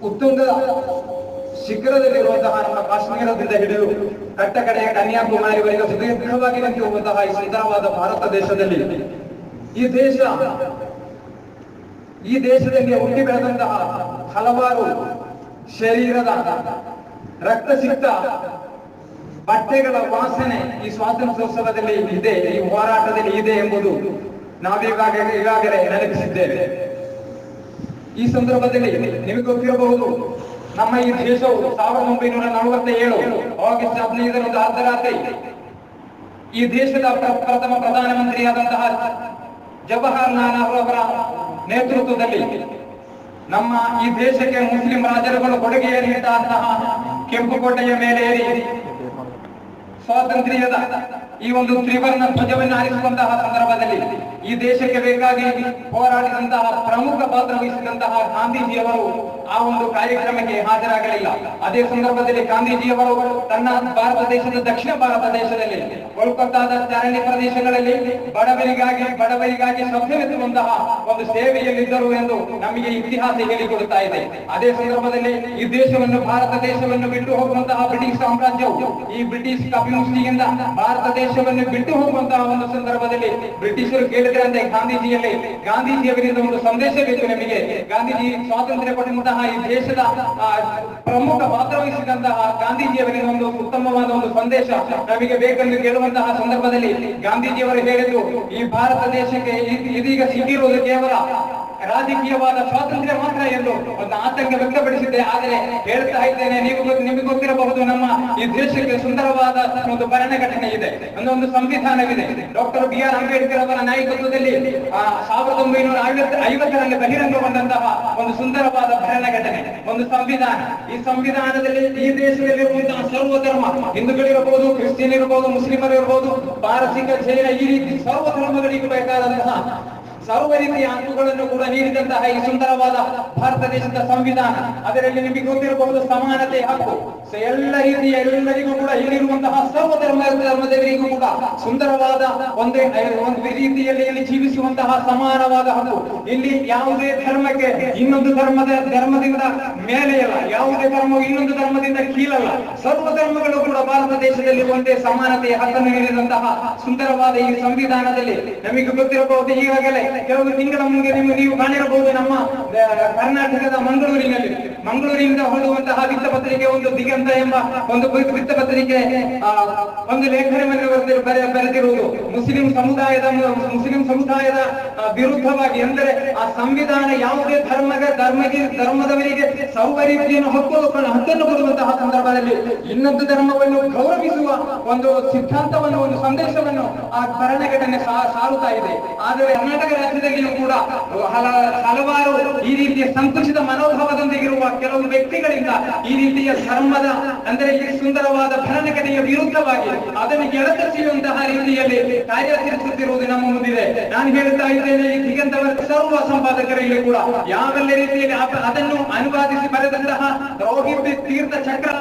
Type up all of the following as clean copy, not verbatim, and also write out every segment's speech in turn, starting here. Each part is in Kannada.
ಉತ್ತುಂಗ ಶಿಖರದಲ್ಲಿರುವಂತಹ ನಮ್ಮ ಕಾಶ್ಮೀರದಿಂದ ಹಿಡಿದು ಕಟ್ಟ ಕಡೆಯ ಕನ್ಯಾಕುಮಾರಿವರೆಗೆ ಸುದೀರ್ಘವಾಗಿ ನಿಂತಿರುವಂತಹ ಈ ಸುಂದರವಾದ ಭಾರತ ದೇಶದಲ್ಲಿ ಈ ದೇಶದಲ್ಲಿ ಹುಟ್ಟಿ ಬೆಳೆದಂತಹ ಹಲವಾರು ಶರೀರದ ರಕ್ತಸಿಕ್ತ ಬಟ್ಟೆಗಳ ವಾಸನೆ ಈ ಸ್ವಾತಂತ್ರ್ಯೋತ್ಸವದಲ್ಲಿ ಇದೆ, ಈ ಹೋರಾಟದಲ್ಲಿ ಇದೆ ಎಂಬುದು ನಾವೀಗಾಗಲೇ ನೆನಪಿಸಿದ್ದೇವೆ. ಈ ಸಂದರ್ಭದಲ್ಲಿ ನಿಮಗೆ ಗೊತ್ತಿರಬಹುದು, ನಮ್ಮ ಈ ದೇಶವು 1947 ಆಗಸ್ಟ್ 15 ಅರ್ಧರಾತ್ರಿ ಈ ದೇಶದ ಪ್ರಥಮ ಪ್ರಧಾನಮಂತ್ರಿಯಾದಂತಹ ಜವಾಹರಲಾಲ್ ನೆಹರು ಅವರ ನೇತೃತ್ವದಲ್ಲಿ ನಮ್ಮ ಈ ದೇಶಕ್ಕೆ ಮುಸ್ಲಿಂ ರಾಜರುಗಳು ಕೊಡುಗೆಯನ್ನು ನೀಡಿದಂತಹ ಕೆಂಪುಕೋಟೆಯ ಮೇಲೆ ಏರಿ ಸ್ವಾತಂತ್ರ್ಯದ ಈ ಒಂದು ತ್ರಿವರ್ಣ ಧ್ವಜವನ್ನು ಹಾರಿಸುವಂತಹ ಸಂದರ್ಭದಲ್ಲಿ ಈ ದೇಶಕ್ಕೆ ಬೇಕಾಗಿ ಹೋರಾಡಿದಂತಹ ಪ್ರಮುಖ ಪಾತ್ರ ವಹಿಸಿದಂತಹ ಗಾಂಧೀಜಿಯವರು ಆ ಒಂದು ಕಾರ್ಯಕ್ರಮಕ್ಕೆ ಹಾಜರಾಗಲಿಲ್ಲ. ಅದೇ ಸಂದರ್ಭದಲ್ಲಿ ಗಾಂಧೀಜಿಯವರು ತನ್ನ ಭಾರತ ದೇಶದ ದಕ್ಷಿಣ ಭಾರತ ದೇಶದಲ್ಲಿ ಕೋಲ್ಕತ್ತಾದ ಅರಣ್ಯ ಪ್ರದೇಶಗಳಲ್ಲಿ ಬಡವರಿಗಾಗಿ ಶಬ್ದವೆತ್ತುವಂತಹ ಒಂದು ಸೇವೆಯಲ್ಲಿದ್ದರು ಎಂದು ನಮಗೆ ಇತಿಹಾಸ ಹೇಳಿಕೊಡುತ್ತಾ ಇದೆ. ಅದೇ ಸಂದರ್ಭದಲ್ಲಿ ಈ ದೇಶವನ್ನು ಭಾರತ ದೇಶವನ್ನು ಬಿಟ್ಟು ಹೋಗುವಂತಹ ಬ್ರಿಟಿಷ್ ಸಾಮ್ರಾಜ್ಯವು ಈ ಬ್ರಿಟಿಷ್ ಕಪಿಮುಷ್ಟಿಯಿಂದ ಭಾರತ ದೇಶವನ್ನು ಬಿಟ್ಟು ಹೋಗುವಂತಹ ಒಂದು ಸಂದರ್ಭದಲ್ಲಿ ಬ್ರಿಟಿಷರು ಕೇಳಿದ್ರೆ ಅಂದ್ರೆ ಗಾಂಧೀಜಿಯವರಿಂದ ಒಂದು ಸಂದೇಶ ಬೇಕು ನಮಗೆ. ಗಾಂಧೀಜಿ ಸ್ವಾತಂತ್ರ್ಯ ಕೊಟ್ಟಂತಹ ಈ ದೇಶದ ಪ್ರಮುಖ ಪಾತ್ರ ವಹಿಸಿದಂತಹ ಗಾಂಧೀಜಿಯವರಿಂದ ಒಂದು ಉತ್ತಮವಾದ ಒಂದು ಸಂದೇಶ ನಮಗೆ ಬೇಕೆಂದು ಕೇಳುವಂತಹ ಸಂದರ್ಭದಲ್ಲಿ ಗಾಂಧೀಜಿಯವರು ಹೇಳಿದ್ದು, ಈ ಭಾರತ ದೇಶಕ್ಕೆ ಇದೀಗ ಸಿಕ್ಕಿರುವುದು ಕೇವಲ ರಾಜಕೀಯವಾದ ಸ್ವಾತಂತ್ರ್ಯ ಮಾತ್ರ ಎಂದು ಒಂದು ಆತಂಕ ವ್ಯಕ್ತಪಡಿಸಿದ್ದೆ. ಆದರೆ ಹೇಳ್ತಾ ಇದ್ದೇನೆ, ನಿಮಗೆ ಗೊತ್ತಿರಬಹುದು, ನಮ್ಮ ಈ ದೇಶಕ್ಕೆ ಸುಂದರವಾದ ಒಂದು ಭರಣಘಟನೆ ಇದೆ, ಒಂದು ಸಂವಿಧಾನವಿದೆ. ಡಾಕ್ಟರ್ ಬಿ ಆರ್ ಅಂಬೇಡ್ಕರ್ ಅವರ ನಾಯಕತ್ವದಲ್ಲಿ 1950ರಲ್ಲಿ ಬಹಿರಂಗಗೊಂಡಂತಹ ಒಂದು ಸುಂದರವಾದ ಭರಣಘಟನೆ, ಒಂದು ಸಂವಿಧಾನ. ಈ ಸಂವಿಧಾನದಲ್ಲಿ ಈ ದೇಶದಲ್ಲಿರುವಂತಹ ಸರ್ವ ಧರ್ಮ, ಹಿಂದೂಗಳಿರಬಹುದು, ಕ್ರಿಶ್ಚಿಯನ್ ಇರಬಹುದು, ಮುಸ್ಲಿಮರು ಇರಬಹುದು, ಪಾರಸಿಕ, ಜೈನ, ಈ ರೀತಿ ಸರ್ವ ಧರ್ಮಗಳಿಗೂ ಬೇಕಾದಂತಹ ಸರ್ವ ರೀತಿಯ ಹಕ್ಕುಗಳನ್ನು ಕೂಡ ನೀಡಿದಂತಹ ಈ ಸುಂದರವಾದ ಭಾರತ ದೇಶದ ಸಂವಿಧಾನ. ಅದರಲ್ಲಿ ನಿಮಗೆ ಗೊತ್ತಿರಬಹುದು ಸಮಾನತೆ ಹಕ್ಕು, ಎಲ್ಲರಿಗೂ ಕೂಡ ಇಲ್ಲಿರುವಂತಹ ಸರ್ವ ಧರ್ಮದವರಿಗೂ ಕೂಡ ಸುಂದರವಾದ ಒಂದು ರೀತಿಯಲ್ಲಿ ಜೀವಿಸುವಂತಹ ಸಮಾನವಾದ ಹಕ್ಕು. ಇಲ್ಲಿ ಯಾವುದೇ ಧರ್ಮಕ್ಕೆ ಇನ್ನೊಂದು ಧರ್ಮದಿಂದ ಮೇಲೆ ಅಲ್ಲ, ಯಾವುದೇ ಧರ್ಮವು ಇನ್ನೊಂದು ಧರ್ಮದಿಂದ ಕೀಳಲ್ಲ. ಸರ್ವ ಧರ್ಮಗಳು ಕೂಡ ಭಾರತ ದೇಶದಲ್ಲಿ ಒಂದೇ ಸಮಾನತೆಯ ಹಕ್ಕನ್ನು ನೀಡಿದಂತಹ ಸುಂದರವಾದ ಈ ಸಂವಿಧಾನದಲ್ಲಿ ನಮಗೆ ಗೊತ್ತಿರಬಹುದು, ಈಗಾಗಲೇ ಕೆಲವು ತಿಂಗಳ ಮುಂದೆ ನೀವು ಕಾಣಿರಬಹುದು, ನಮ್ಮ ಕರ್ನಾಟಕದ ಮಂಗಳೂರಿನಿಂದ ಹೊರಡುವಂತಹ ವೃತ್ತಪತ್ರಿಕೆ ಒಂದು ದಿಗಂತ ಎಂಬ ಒಂದು ವೃತ್ತಪತ್ರಿಕೆ ಒಂದು ಲೇಖನವನ್ನು ಬರೆದಿರುವುದು ಮುಸ್ಲಿಂ ಸಮುದಾಯದ ವಿರುದ್ಧವಾಗಿ. ಅಂದರೆ ಆ ಸಂವಿಧಾನ ಯಾವುದೇ ಧರ್ಮದವರಿಗೆ ಸರ್ವ ರೀತಿಯನ್ನು ಹಕ್ಕನ್ನು ಕೊಡುವಂತಹ ಸಂದರ್ಭದಲ್ಲಿ ಇನ್ನೊಂದು ಧರ್ಮವನ್ನು ಗೌರವಿಸುವ ಒಂದು ಸಿದ್ಧಾಂತವನ್ನು, ಒಂದು ಸಂದೇಶವನ್ನು ಆ ಭರಣಘಟನೆ ಸಾರುತ್ತಾ ಇದೆ. ಆದರೆ ಕರ್ನಾಟಕ ರಾಜ್ಯದಲ್ಲಿಯೂ ಕೂಡ ಹಲವಾರು ಈ ರೀತಿಯ ಸಂಕುಚಿತ ಮನೋಭಾವದೊಂದಿಗಿರುವ ಕೆಲವು ವ್ಯಕ್ತಿಗಳಿಂದ ಈ ರೀತಿಯ ಧರ್ಮದ, ಅಂದರೆ ಈ ಸುಂದರವಾದ ಭರಣಘಟನೆಯ ವಿರುದ್ಧವಾಗಿ ಅದನ್ನು ಎಳತರಿಸುವಂತಹ ರೀತಿಯಲ್ಲಿ ಕಾರ್ಯಾಚರಿಸುತ್ತಿರುವುದು ನಮ್ಮ ಮುಂದಿದೆ. ನಾನು ಹೇಳ್ತಾ ಇದ್ದೇನೆ, ಈ ದಿಗಂತವರ ಸರ್ವ ಸಂಪಾದಕರಲ್ಲಿ ಕೂಡ ಯಾವೆಲ್ಲ ರೀತಿಯಲ್ಲಿ ಅದನ್ನು ಅನುವಾದಿಸಿ ಬರೆದಂತಹ ರೋಹಿತ್ ತೀರ್ಥ ಚಕ್ರ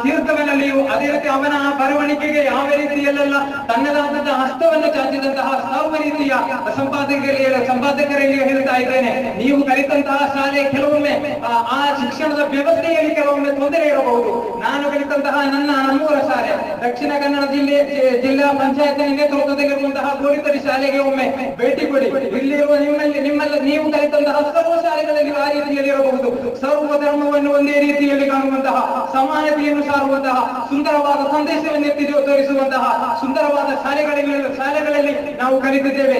ತೀರ್ಥವನಲ್ಲಿಯೂ ಅದೇ ರೀತಿ ಅವನ ಬರವಣಿಗೆಗೆ ಯಾವ ರೀತಿಯಲ್ಲೆಲ್ಲ ತನ್ನದಾದಂತಹ ಹಸ್ತವನ್ನು ಚಾಚಿದಂತಹ ಸರ್ವ ರೀತಿಯ ಸಂಪಾದಕರಲ್ಲಿ ಹೇಳ್ತಾ ಇದ್ದೇನೆ, ನೀವು ಕಲಿತಂತಹ ಶಾಲೆ ಕೆಲವೊಮ್ಮೆ ಆ ಶಿಕ್ಷಣದ ವ್ಯವಸ್ಥೆಯಲ್ಲಿ ಕೆಲವೊಮ್ಮೆ ತೊಂದರೆ ಇರಬಹುದು. ನಾನು ಕಲಿತಂತಹ ನಮ್ಮೂರ ಶಾಲೆ ದಕ್ಷಿಣ ಕನ್ನಡ ಜಿಲ್ಲಾ ಪಂಚಾಯತ್ ನೇತೃತ್ವದಲ್ಲಿರುವಂತಹ ಗೋಳಿತರಿ ಶಾಲೆಗೆ ಒಮ್ಮೆ ಭೇಟಿ ಕೊಡಿ. ಇಲ್ಲಿರುವ ನೀವು ಕಲಿತಂತಹ ಸರ್ವ ಶಾಲೆಗಳಲ್ಲಿ ಆ ರೀತಿಯಲ್ಲಿ ಇರಬಹುದು. ಸರ್ವ ಧರ್ಮವನ್ನು ಒಂದೇ ರೀತಿಯಲ್ಲಿ ಕಾಣುವಂತಹ, ಸಮಾನತೆಯನ್ನು ಸಾರುವಂತಹ, ಸುಂದರವಾದ ಸಂದೇಶವನ್ನು ಎತ್ತಿ ತೋರಿಸುವಂತಹ ಸುಂದರವಾದ ಶಾಲೆಗಳಲ್ಲಿ ನಾವು ಕಲಿತಿದ್ದೇವೆ.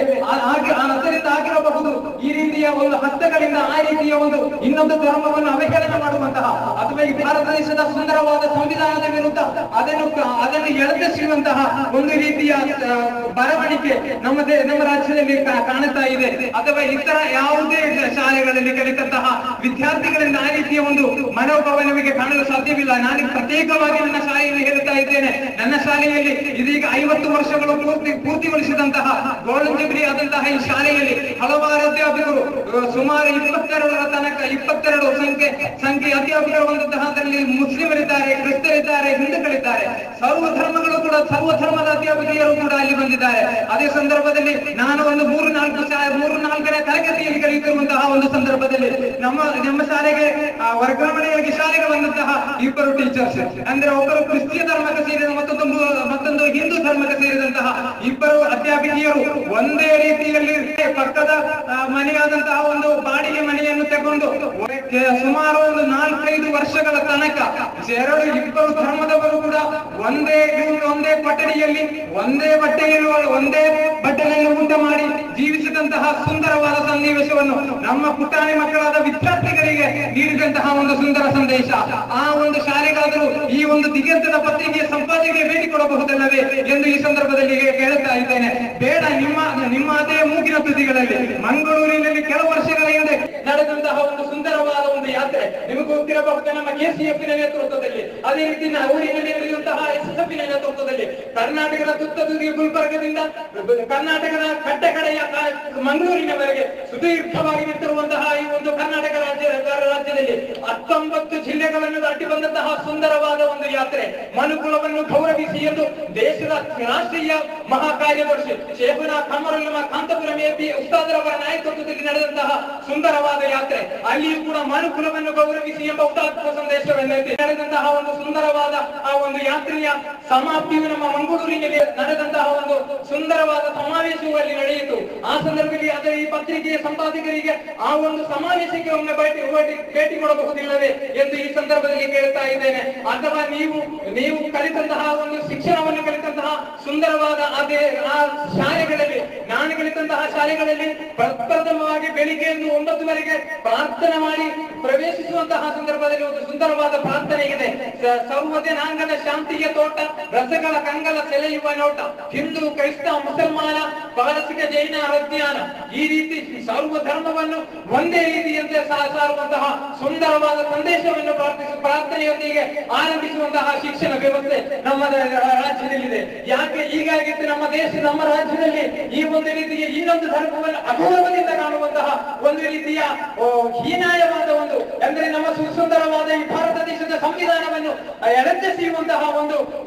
ಅದರಿಂದ ಆಗಿರಬಹುದು ಈ ರೀತಿಯ ಒಂದು ಹಸ್ತಗಳಿಂದ ಆ ರೀತಿಯ ಒಂದು ಇನ್ನೊಂದು ಧರ್ಮವನ್ನು ಅವಹೇಳನ ಮಾಡುವಂತಹ ಅಥವಾ ಈ ಭಾರತ ದೇಶದ ಸುಂದರವಾದ ಸಂವಿಧಾನದ ವಿರುದ್ಧ ಅದನ್ನು ಎಳೆದೆಸೆಯುವಂತಹ ಒಂದು ರೀತಿಯ ಬರವಣಿಗೆ ನಮ್ಮ ರಾಜ್ಯದಲ್ಲಿ ಕಾಣುತ್ತಾ ಇದೆ. ಅಥವಾ ಇತರ ಯಾವುದೇ ಶಾಲೆಗಳಲ್ಲಿ ಕಲಿತಂತಹ ವಿದ್ಯಾರ್ಥಿಗಳಿಂದ ಆ ರೀತಿಯ ಒಂದು ಮನೋಭಾವ ನಮಗೆ ಕಾಣಲು ಸಾಧ್ಯವಿಲ್ಲ. ನಾನು ಪ್ರತ್ಯೇಕವಾಗಿ ನನ್ನ ಶಾಲೆಯನ್ನು ಹೇಳುತ್ತಾ ಇದ್ದೇನೆ. ನನ್ನ ಶಾಲೆಯಲ್ಲಿ ಇದೀಗ 50 ವರ್ಷಗಳು ಪೂರ್ತಿಗೊಳಿಸಿದಂತಹ ಗೋಲ್ಡನ್ ಜೂಬಿಲಿ ಆದಂತಹ ಈ ಶಾಲೆಯಲ್ಲಿ ಹಲವಾರು ಅಧ್ಯಾಪಕರು ಸುಮಾರು 22ರ ತನಕ 22 ಸಂಖ್ಯೆ ಅಧ್ಯಾಪಕರು ಬಂದಂತಹ ಅದರಲ್ಲಿ ಮುಸ್ಲಿಮರಿದ್ದಾರೆ, ಕ್ರಿಸ್ತರಿದ್ದಾರೆ, ಹಿಂದೂಗಳಿದ್ದಾರೆ. ಬಂದಿದ್ದಾರೆ. ಸರ್ವ ಧರ್ಮಗಳು ಕೂಡ ಸರ್ವ ಧರ್ಮದ ಅಧ್ಯಾಪಕಿಯರು ಕೂಡ ಅಲ್ಲಿ ಬಂದಿದ್ದಾರೆ. ಅದೇ ಸಂದರ್ಭದಲ್ಲಿ ನಾನು ಒಂದು 3-4ನೇ ತರಗತಿಯಲ್ಲಿ ಕಲಿಯುತ್ತಿರುವಂತಹ ಒಂದು ಸಂದರ್ಭದಲ್ಲಿ ನಮ್ಮ ಶಾಲೆಗೆ ವರ್ಗಾವಣೆಯಾಗಿ ಶಾಲೆಗೆ ಬಂದಂತಹ ಇಬ್ಬರು ಟೀಚರ್ಸ್, ಅಂದ್ರೆ ಒಬ್ಬರು ಕ್ರಿಸ್ತಿಯ ಧರ್ಮಕ್ಕೆ ಸೇರಿದ ಮತ್ತೊಂದು ಹಿಂದೂ ಧರ್ಮಕ್ಕೆ ಸೇರಿದಂತಹ ಇಬ್ಬರು ಅಧ್ಯಾಪಕಿಯರು ಒಂದೇ ರೀತಿಯಲ್ಲಿ ಪಕ್ಕದ ಮನೆಯಾದಂತಹ ಒಂದು ಬಾಡಿಗೆ ಮನೆಯನ್ನು ತಗೊಂಡು ಸುಮಾರು ಒಂದು 4-5 ವರ್ಷಗಳ ತನಕ ಇಬ್ಬರು ಧರ್ಮದವರು ಕೂಡ ಒಂದೇ ಕೊಠಡಿಯಲ್ಲಿ ಒಂದೇ ಬಟ್ಟೆಯನ್ನು ಊಟ ಮಾಡಿ ಜೀವಿಸಿದಂತಹ ಸುಂದರವಾದ ಸನ್ನಿವೇಶವನ್ನು ನಮ್ಮ ಪುಟಾಣಿ ಮಕ್ಕಳಾದ ವಿದ್ಯಾರ್ಥಿಗಳಿಗೆ ನೀಡಿದಂತಹ ಒಂದು ಸುಂದರ ಸಂದೇಶ. ಆ ಒಂದು ಶಾಲೆಗಾದರೂ ಈ ಒಂದು ದಿಗಂತದ ಪತ್ರಿಕೆಯ ಸಂಪಾದನೆಗೆ ಭೇಟಿ ಕೊಡಬಹುದಲ್ಲವೇ ಎಂದು ಈ ಸಂದರ್ಭದಲ್ಲಿ ಕೇಳುತ್ತಾ ಇದ್ದೇನೆ. ಬೇಡ, ನಿಮ್ಮ ಅದೇ ಮೂಗಿನ ತುದಿಗಳಲ್ಲಿ ಮಂಗಳೂರಿನಲ್ಲಿ ಕೆಲವು ವರ್ಷಗಳ ಹಿಂದೆ ನಡೆದಂತಹ ಒಂದು ಸುಂದರವಾದ ಒಂದು ಯಾತ್ರೆ ನಿಮಗೆ ಗೊತ್ತಿರಬಹುದು. ನಮ್ಮ ಕೆಸಿಎಫ್ನ ನೇತೃತ್ವದಲ್ಲಿ, ಅದೇ ರೀತಿ ಊರಿನಲ್ಲಿ ನಡೆಯುವಂತಹ ಎಸ್ಎಫ್ನ ನೇತೃತ್ವದಲ್ಲಿ ಕರ್ನಾಟಕದ ತುತ್ತತುದಿ ಗುಲ್ಬರ್ಗದಿಂದ ಕರ್ನಾಟಕದ ಕಟ್ಟಕಡೆಯ ಮಂಗಳೂರಿನವರೆಗೆ ಸುದೀರ್ಘವಾಗಿ ನಿಂತಿರುವಂತಹ ಈ ಒಂದು ಕರ್ನಾಟಕ ರಾಜ್ಯದಲ್ಲಿ 19 ಜಿಲ್ಲೆಗಳನ್ನು ದಾಟಿ ಬಂದಂತಹ ಸುಂದರವಾದ ಒಂದು ಯಾತ್ರೆ ಮನುಕುಲವನ್ನು ಗೌರವಿಸಿ ಎಂದು ದೇಶದ ರಾಷ್ಟ್ರೀಯ ಮಹಾಕಾರ್ಯದರ್ಶಿ ಶೇಖುನಾ ಕಮರುಲ್ಲಾ ಕಾಂತಪುರಂ ಎಪಿ ಉಸ್ತಾದರವರ ನಾಯಕತ್ವದಲ್ಲಿ ನಡೆದಂತಹ ಸುಂದರವಾದ ಯಾತ್ರೆ. ಅಲ್ಲಿಯೂ ಕೂಡ ಮನುಕುಲವನ್ನು ಗೌರವಿಸಿ ಎಂಬ ಉದಾತ್ತ ಸಂದೇಶವೆಂದು ನಡೆದಂತಹ ಒಂದು ಸುಂದರವಾದ ಆ ಒಂದು ಯಾತ್ರೆಯ ಸಮಾಪ್ತಿಯು ನಮ್ಮ ಮಂಗಳೂರಿನಲ್ಲಿ ನಡೆದಂತಹ ಒಂದು ಸುಂದರವಾದ ಸಮಾವೇಶವು ಅಲ್ಲಿ ನಡೆಯಿತು. ಆ ಸಂದರ್ಭದಲ್ಲಿ ಅದರ ಈ ಪತ್ರಿಕೆಯ ಸಂಪಾದಕರಿಗೆ ಆ ಒಂದು ಸಮಾವೇಶಕ್ಕೆ ಒಮ್ಮೆ ಭೇಟಿ ಕೊಡಬಹುದಿಲ್ಲವೇ ಎಂದು ಈ ಸಂದರ್ಭದಲ್ಲಿ ಕೇಳ್ತಾ ಇದ್ದೇನೆ. ಅಥವಾ ನೀವು ಕಲಿತಂತಹ ಒಂದು ಶಿಕ್ಷಣವನ್ನು ಕಲಿತಂತಹ ಸುಂದರವಾದ ಆ ಶಾಲೆಗಳಲ್ಲಿ, ನಾನು ಕಲಿತಂತಹ ಶಾಲೆಗಳಲ್ಲಿ ಪ್ರಪ್ರಥಮವಾಗಿ ಬೆಳಿಗ್ಗೆಯಿಂದ 9 ಪ್ರಾರ್ಥನೆ ಮಾಡಿ ಪ್ರವೇಶಿಸುವಂತಹ ಸಂದರ್ಭದಲ್ಲಿ ಒಂದು ಸುಂದರವಾದ ಪ್ರಾರ್ಥನೆ ಇದೆ. ಸರ್ವಜನಾಂಗದ ಶಾಂತಿಯ ತೋಟ, ರಸಗಳ ಕಂಗಲ ಸೆಳೆಯುವ ನೋಟ, ಹಿಂದೂ ಕ್ರೈಸ್ತ ಮುಸಲ್ಮಾನ ಪಾರಸಿಕ ಜೈನ ಅಜ್ಞಾನ, ಈ ರೀತಿ ಸರ್ವ ಧರ್ಮವನ್ನು ಒಂದೇ ರೀತಿಯಂತೆ ಸಾರುವಂತಹ ಸುಂದರವಾದ ಸಂದೇಶವನ್ನು ಪ್ರಾರ್ಥನೆಯೊಂದಿಗೆ ಆರಂಭಿಸುವಂತಹ ಶಿಕ್ಷಣ ವ್ಯವಸ್ಥೆ ನಮ್ಮ ರಾಜ್ಯದಲ್ಲಿದೆ. ಯಾಕೆ ಹೀಗಾಗಿತ್ತು? ನಮ್ಮ ರಾಜ್ಯದಲ್ಲಿ ಈ ಒಂದು ರೀತಿಯ ಇನ್ನೊಂದು ಧರ್ಮವನ್ನು ಅಗೌರವದಿಂದ ಕಾಣುವಂತಹ ಒಂದು ರೀತಿಯ ಹೀನಾಯವಾದ ಅಂದ್ರೆ ನಮ್ಮ ಸುಂದರವಾದ ಈ ಭಾರತ ದೇಶದ ಸಂವಿಧಾನವನ್ನು ಎಳೆದೆಸೆಯುವಂತಹ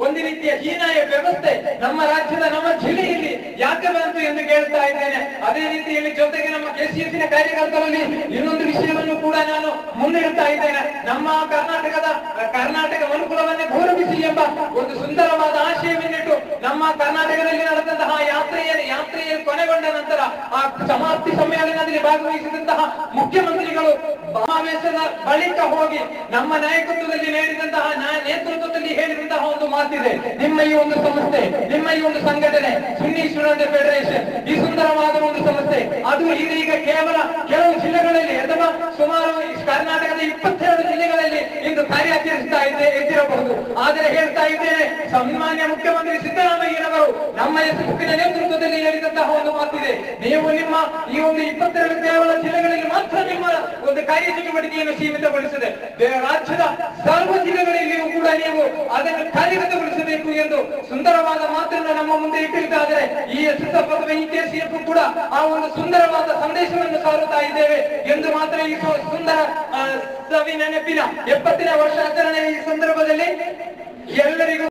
ಒಂದು ರೀತಿಯ ಹೀನಾಯ ವ್ಯವಸ್ಥೆ ನಮ್ಮ ರಾಜ್ಯದ ನಮ್ಮ ಜಿಲ್ಲೆಯಲ್ಲಿ ಯಾಕೆ ಬಂತು ಎಂದು ಕೇಳ್ತಾ ಇದ್ದೇನೆ. ಅದೇ ರೀತಿಯಲ್ಲಿ ಜೊತೆಗೆ ನಮ್ಮ ಕೆಸಿಎಫ್ನ ಕಾರ್ಯಕರ್ತರಲ್ಲಿ ಇನ್ನೊಂದು ವಿಷಯವನ್ನು ಕೂಡ ನಾನು ಮುಂದಿಡ್ತಾ ಇದ್ದೇನೆ. ನಮ್ಮ ಕರ್ನಾಟಕ ಮನುಕುಲವನ್ನೇ ಗೌರವಿಸಿ ಎಂಬ ಒಂದು ಸುಂದರವಾದ ಆಶಯವನ್ನಿಟ್ಟು ನಮ್ಮ ಕರ್ನಾಟಕದಲ್ಲಿ ನಡೆದಂತಹ ಯಾತ್ರೆಯ ಕೊನೆಗೊಂಡ ನಂತರ ಆ ಸಮಾಪ್ತಿ ಸಮ್ಮೇಳನದಲ್ಲಿ ಭಾಗವಹಿಸಿದಂತಹ ಮುಖ್ಯಮಂತ್ರಿಗಳು ಸಮಾವೇಶದ ಬಳಿಕ ಹೋಗಿ ನಮ್ಮ ನೇತೃತ್ವದಲ್ಲಿ ಹೇಳಿದಂತಹ ಒಂದು ಮಾತಿದೆ. ನಿಮ್ಮ ಈ ಒಂದು ಸಂಸ್ಥೆ, ನಿಮ್ಮ ಈ ಒಂದು ಸಂಘಟನೆ ಸುನ್ನಿ ಸ್ಟೂಡೆಂಟ್ ಫೆಡರೇಷನ್, ಈ ಸುಂದರವಾದ ಒಂದು ಸಂಸ್ಥೆ ಅದು ಇದೀಗ ಕೇವಲ ಕೆಲವು ಜಿಲ್ಲೆಗಳಲ್ಲಿ ಅಥವಾ ಸುಮಾರು ಕರ್ನಾಟಕದ 22 ಜಿಲ್ಲೆಗಳಲ್ಲಿ ಇಂದು ಕಾರ್ಯಾಚರಿಸ್ತಾ ಇದ್ದಿರಬಹುದು. ಆದರೆ ಹೇಳ್ತಾ ಇದ್ದೇನೆ, ಸನ್ಮಾನ್ಯ ಮುಖ್ಯಮಂತ್ರಿ ಸಿದ್ದರಾಮಯ್ಯನವರು ನಮ್ಮ ಎಸ್ಎಫ್ನ ನೇತೃತ್ವದಲ್ಲಿ ಹೇಳಿದಂತಹ ಒಂದು ಮಾತಿದೆ. ನೀವು ನಿಮ್ಮ ಈ ಒಂದು 22 ಕೇವಲ ಜಿಲ್ಲೆಗಳಲ್ಲಿ ಮಾತ್ರ ನಿಮ್ಮ ಒಂದು ಕಾರ್ಯಚಟುವಟಿಕೆಯನ್ನು ಸೀಮಿತಗೊಳಿಸಿದೆ. ರಾಜ್ಯದ ಸರ್ವ ಜಿಲ್ಲೆಗಳಲ್ಲಿಯೂ ಕೂಡ ನೀವು ಅದನ್ನು ಕಾರ್ಯಗತಗೊಳಿಸಬೇಕು ಎಂದು ಸುಂದರವಾದ ಮಾತನ್ನು ನಮ್ಮ ಮುಂದೆ ಇಟ್ಟಿದ್ದಾದರೆ ಈ ಎಸ್ಎಫ್ ಅಥವಾ ಈ ಕೆಸಿಎಫ್ ಕೂಡ ಆ ಒಂದು ಸುಂದರವಾದ ಸಂದೇಶವನ್ನು ಸಾರುತ್ತಾ ಇದ್ದೇವೆ ಎಂದು ಮಾತ್ರ ಈ ಸುಂದರ ಸವಿ ನೆನಪಿನ 70ನೇ ವರ್ಷಾಚರಣೆಯ ಈ ಸಂದರ್ಭದಲ್ಲಿ ಎಲ್ಲರಿಗೂ